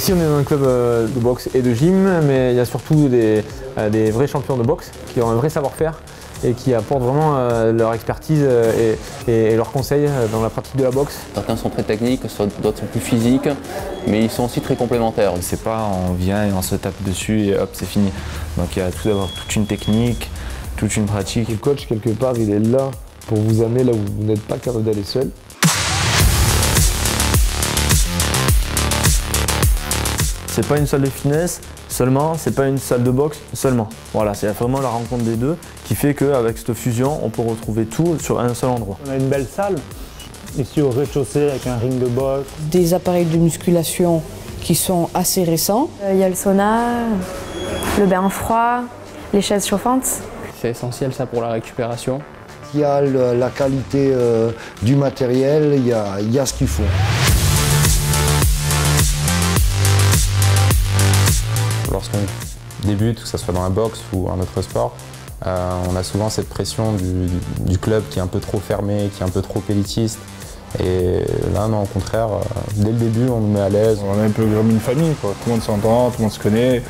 Ici on est dans un club de boxe et de gym, mais il y a surtout des vrais champions de boxe qui ont un vrai savoir-faire et qui apportent vraiment leur expertise et leurs conseils dans la pratique de la boxe. Certains sont très techniques, d'autres sont plus physiques, mais ils sont aussi très complémentaires. C'est pas on vient et on se tape dessus et hop c'est fini. Donc il y a tout d'abord toute une technique, toute une pratique. Le coach quelque part il est là pour vous amener là où vous n'êtes pas capable d'aller seul. C'est pas une salle de fitness seulement, c'est pas une salle de boxe seulement. Voilà, c'est vraiment la rencontre des deux qui fait qu'avec cette fusion, on peut retrouver tout sur un seul endroit. On a une belle salle, ici au rez-de-chaussée avec un ring de boxe. Des appareils de musculation qui sont assez récents. Il y a le sauna, le bain froid, les chaises chauffantes. C'est essentiel ça pour la récupération. Il y a la qualité du matériel, il y a ce qu'il faut. Lorsqu'on débute, que ce soit dans la boxe ou un autre sport, on a souvent cette pression du club qui est un peu trop fermé, qui est un peu trop élitiste. Et là, non, au contraire, dès le début, on nous met à l'aise. On est un peu comme une famille, quoi. Tout le monde s'entend, tout le monde se connaît. Et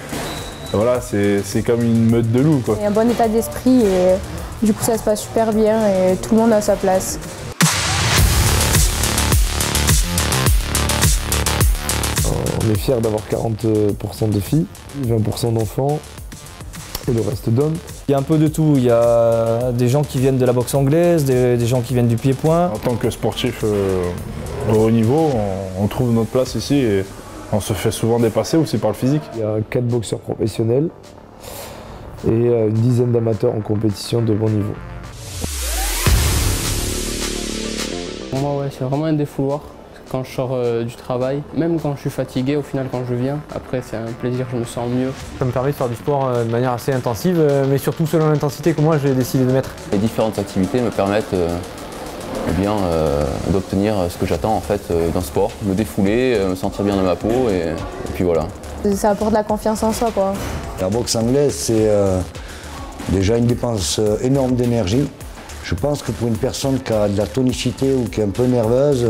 voilà, c'est comme une meute de loups, quoi. Il y a un bon état d'esprit et du coup ça se passe super bien et tout le monde a sa place. On est fiers d'avoir 40% de filles, 20% d'enfants et le reste d'hommes. Il y a un peu de tout, il y a des gens qui viennent de la boxe anglaise, des gens qui viennent du pied-point. En tant que sportif au haut niveau, on trouve notre place ici et on se fait souvent dépasser aussi par le physique. Il y a 4 boxeurs professionnels et une dizaine d'amateurs en compétition de bon niveau. Pour moi, ouais, c'est vraiment un défouloir. Quand je sors du travail, même quand je suis fatigué, au final quand je viens, après c'est un plaisir, je me sens mieux. Ça me permet de faire du sport de manière assez intensive, mais surtout selon l'intensité que moi j'ai décidé de mettre. Les différentes activités me permettent d'obtenir ce que j'attends en fait d'un sport, me défouler, me sentir bien dans ma peau et puis voilà. Ça apporte de la confiance en soi, quoi. La boxe anglaise, c'est déjà une dépense énorme d'énergie. Je pense que pour une personne qui a de la tonicité ou qui est un peu nerveuse,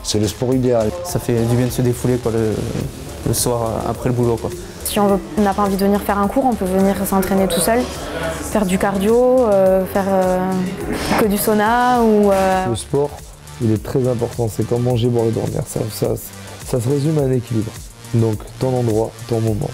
c'est le sport idéal. Ça fait du bien de se défouler quoi, le soir après le boulot. Quoi. Si on n'a pas envie de venir faire un cours, on peut venir s'entraîner tout seul, faire du cardio, faire que du sauna. Le sport, il est très important, c'est comme manger, boire et dormir. Ça se résume à un équilibre. Donc ton endroit, ton moment.